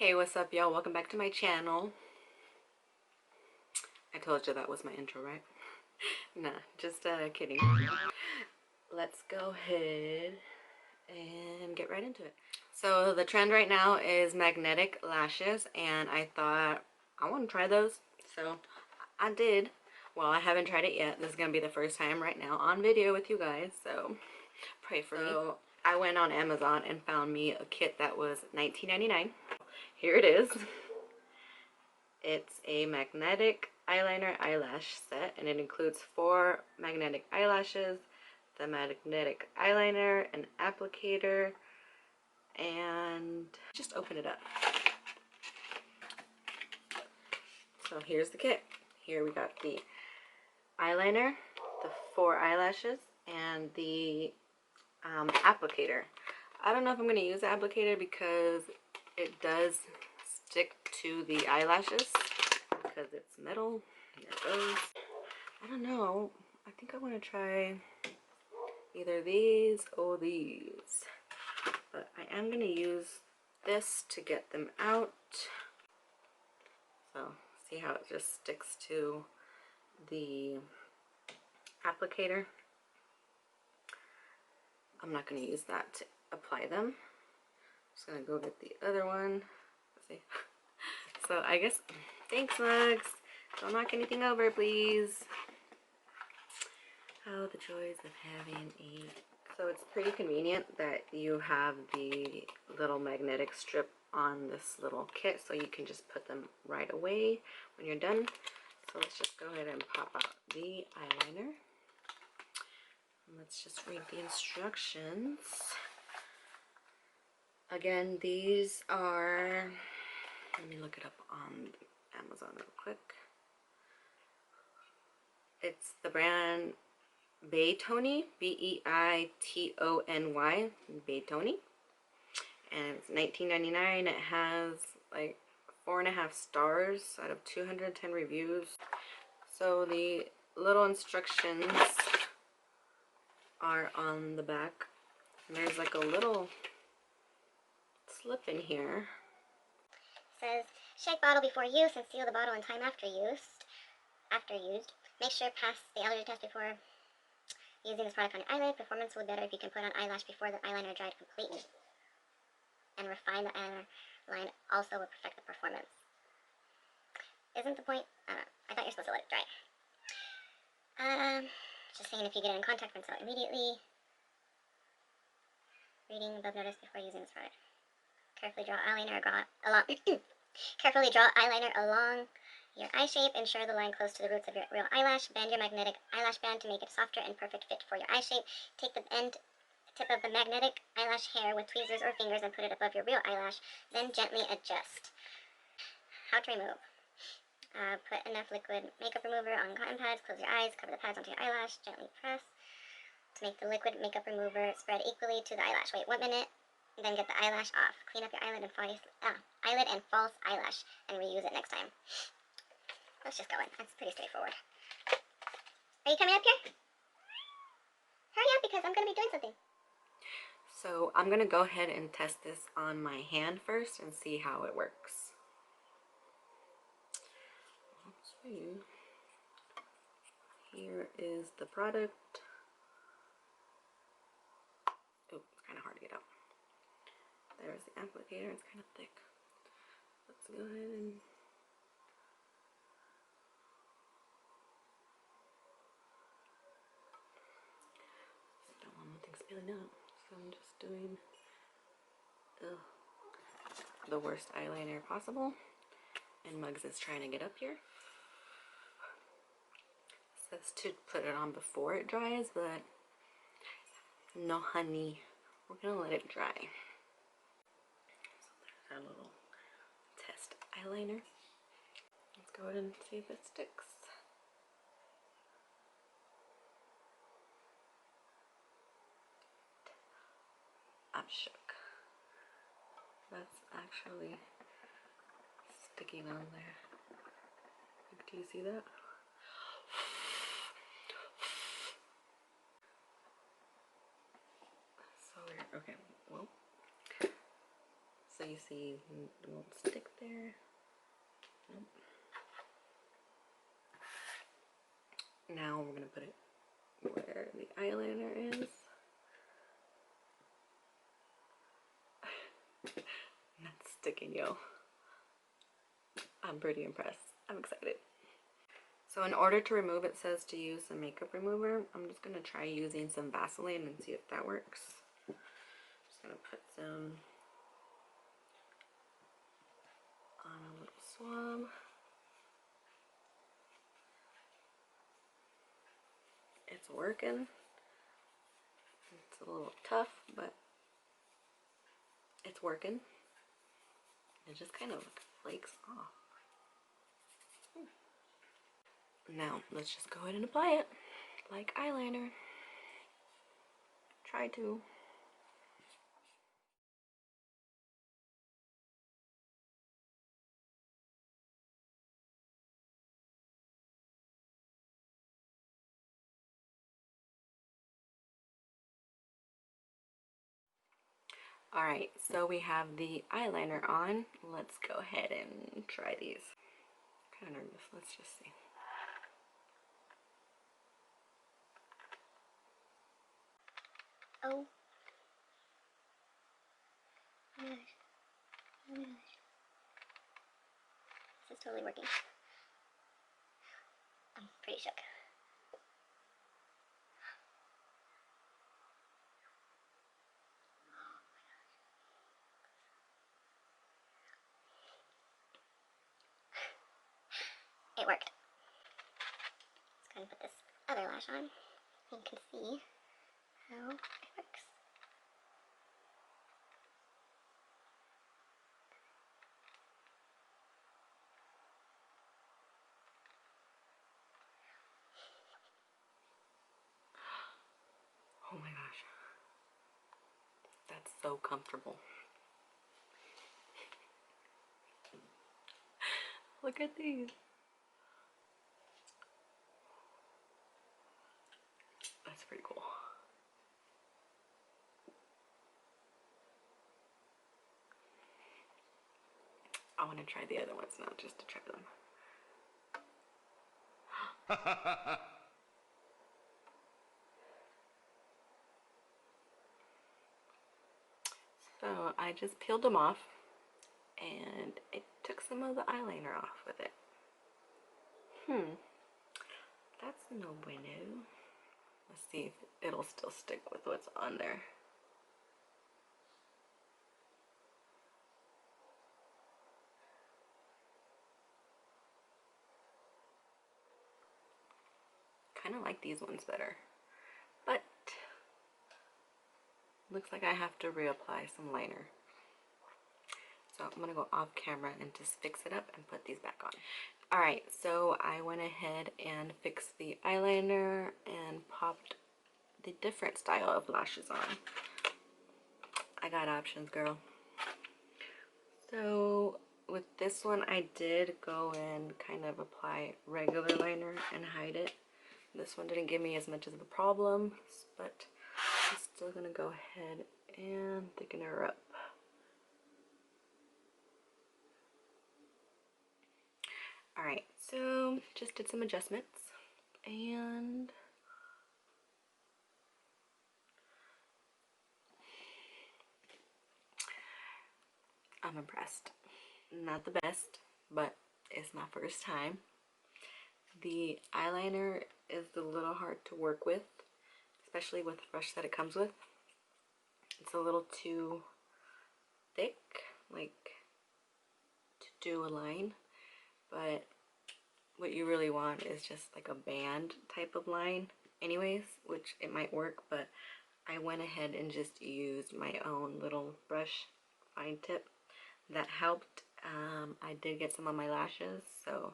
Hey, what's up, y'all? Welcome back to my channel. I told you that was my intro, right? Nah, just kidding. Let's go ahead and get right into it. So the trend right now is magnetic lashes, and I thought I want to try those. So I did. Well, I haven't tried it yet. This is going to be the first time right now on video with you guys, so pray for me. I went on Amazon and found me a kit that was $19.99. Here it is. It's a magnetic eyeliner eyelash set, and it includes 4 magnetic eyelashes, the magnetic eyeliner, an applicator, and just open it up. So here's the kit. Here we got the eyeliner, the 4 eyelashes, and the applicator. I don't know if I'm going to use the applicator because it does stick to the eyelashes because it's metal. Here it goes. I don't know. I think I want to try either these or these. But I am going to use this to get them out. So see how it just sticks to the applicator. I'm not going to use that to apply them. I'm just going to go get the other one. Let's see. So I guess, thanks Mugs. Don't knock anything over, please. Oh, the joys of having a... So it's pretty convenient that you have the little magnetic strip on this little kit, so you can just put them right away when you're done. So let's just go ahead and pop out the eyeliner. Let's just read the instructions. Again, these are... Let me look it up on Amazon real quick. It's the brand Beitony, B-E-I-T-O-N-Y, Beitony, and it's $19.99. It has like 4.5 stars out of 210 reviews. So the little instructions are on the back, and there's like a little slip in here. It says, shake bottle before use and seal the bottle in time after used. Make sure pass the allergy test before using this product on your eyelid. Performance will be better if you can put on eyelash before the eyeliner dried completely. And refine the eyeliner line also will perfect the performance. Isn't the point? I don't know. I thought you're supposed to let it dry. Just saying if you get it in contact, rinse out immediately. Reading above notice before using this product. Carefully draw eyeliner along your eye shape. Ensure the line close to the roots of your real eyelash. Bend your magnetic eyelash band to make it softer and perfect fit for your eye shape. Take the tip of the magnetic eyelash hair with tweezers or fingers and put it above your real eyelash. Then gently adjust. How to remove. Put enough liquid makeup remover on cotton pads. Close your eyes. Cover the pads onto your eyelash. Gently press. To make the liquid makeup remover spread equally to the eyelash. Wait 1 minute. Then get the eyelash off. Clean up your eyelid and false eyelash and reuse it next time. Let's just go in. That's pretty straightforward. Are you coming up here? Hurry up because I'm going to be doing something. So I'm going to go ahead and test this on my hand first and see how it works. Let's see. Here is the product. Oh, it's kind of hard to get out. There's the applicator. It's kind of thick. Let's go ahead and... Don't want nothing spilling out. So I'm just doing the worst eyeliner possible. And Muggs is trying to get up here. It says to put it on before it dries, but no honey. We're gonna let it dry. So there's our little test eyeliner. Let's go ahead and see if it sticks. I'm shook. That's actually sticking on there. Do you see that? So weird. Okay, well. So you see the little stick there. Nope. Now we're gonna put it where the eyeliner is. Not sticking, yo. I'm pretty impressed. I'm excited. So in order to remove, it says to use some makeup remover. I'm just gonna try using some Vaseline and see if that works. Just gonna put some on a little swab. It's working. It's a little tough, but it's working. It just kind of flakes off. Now let's just go ahead and apply it like eyeliner. Try to. Alright, so we have the eyeliner on. Let's go ahead and try these. Kind of nervous. Let's just see. Oh. Oh my gosh. Oh my gosh. This is totally working. I'm pretty shook. It worked. Let's go ahead and put this other lash on. You can see how it works. Oh my gosh. That's so comfortable. Look at these. That's pretty cool. I want to try the other ones now just to try them. So I just peeled them off and it took some of the eyeliner off with it. That's no bueno. Let's see if it'll still stick with what's on there. Kind of like these ones better, but looks like I have to reapply some liner. So I'm gonna go off camera and just fix it up and put these back on. Alright, so I went ahead and fixed the eyeliner and popped the different style of lashes on. I got options, girl. So with this one, I did go and kind of apply regular liner and hide it. This one didn't give me as much of a problem, but I'm still gonna go ahead and thicken her up. Alright, so just did some adjustments and I'm impressed. Not the best, but it's my first time. The eyeliner is a little hard to work with, especially with the brush that it comes with. It's a little too thick, like to do a line, but what you really want is just like a band type of line anyways, which it might work, but I went ahead and just used my own little brush fine tip. That helped. I did get some on my lashes, so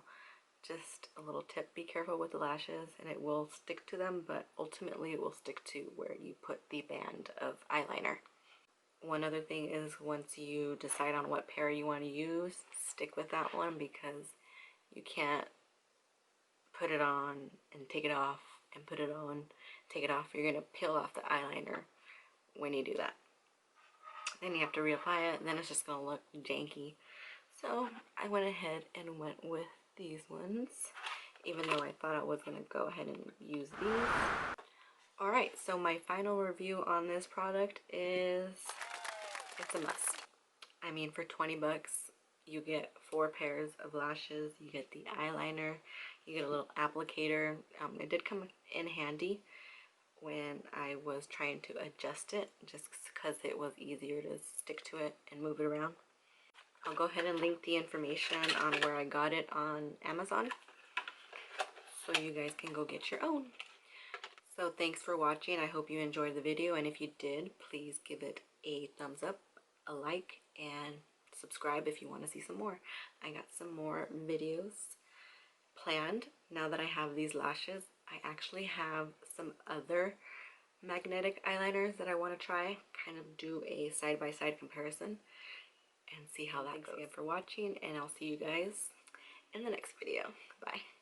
just a little tip, be careful with the lashes and it will stick to them, but ultimately it will stick to where you put the band of eyeliner. One other thing is, once you decide on what pair you want to use, stick with that one, because you can't put it on and take it off and put it on, take it off. You're going to peel off the eyeliner when you do that. then you have to reapply it, and then it's just gonna look janky. So I went ahead and went with these ones, even though I thought I was gonna go ahead and use these. Alright, so my final review on this product is it's a must. I mean, for 20 bucks, you get 4 pairs of lashes, you get the eyeliner, you get a little applicator. It did come in handy when I was trying to adjust it, just because it was easier to stick to it and move it around. I'll go ahead and link the information on where I got it on Amazon, so you guys can go get your own. So thanks for watching. I hope you enjoyed the video, and if you did, please give it a thumbs up, a like, and subscribe if you want to see some more. I got some more videos planned. Now that I have these lashes, I actually have some other magnetic eyeliners that I want to try, kind of do a side-by-side comparison and see how that goes. Thanks again for watching, and I'll see you guys in the next video. Bye.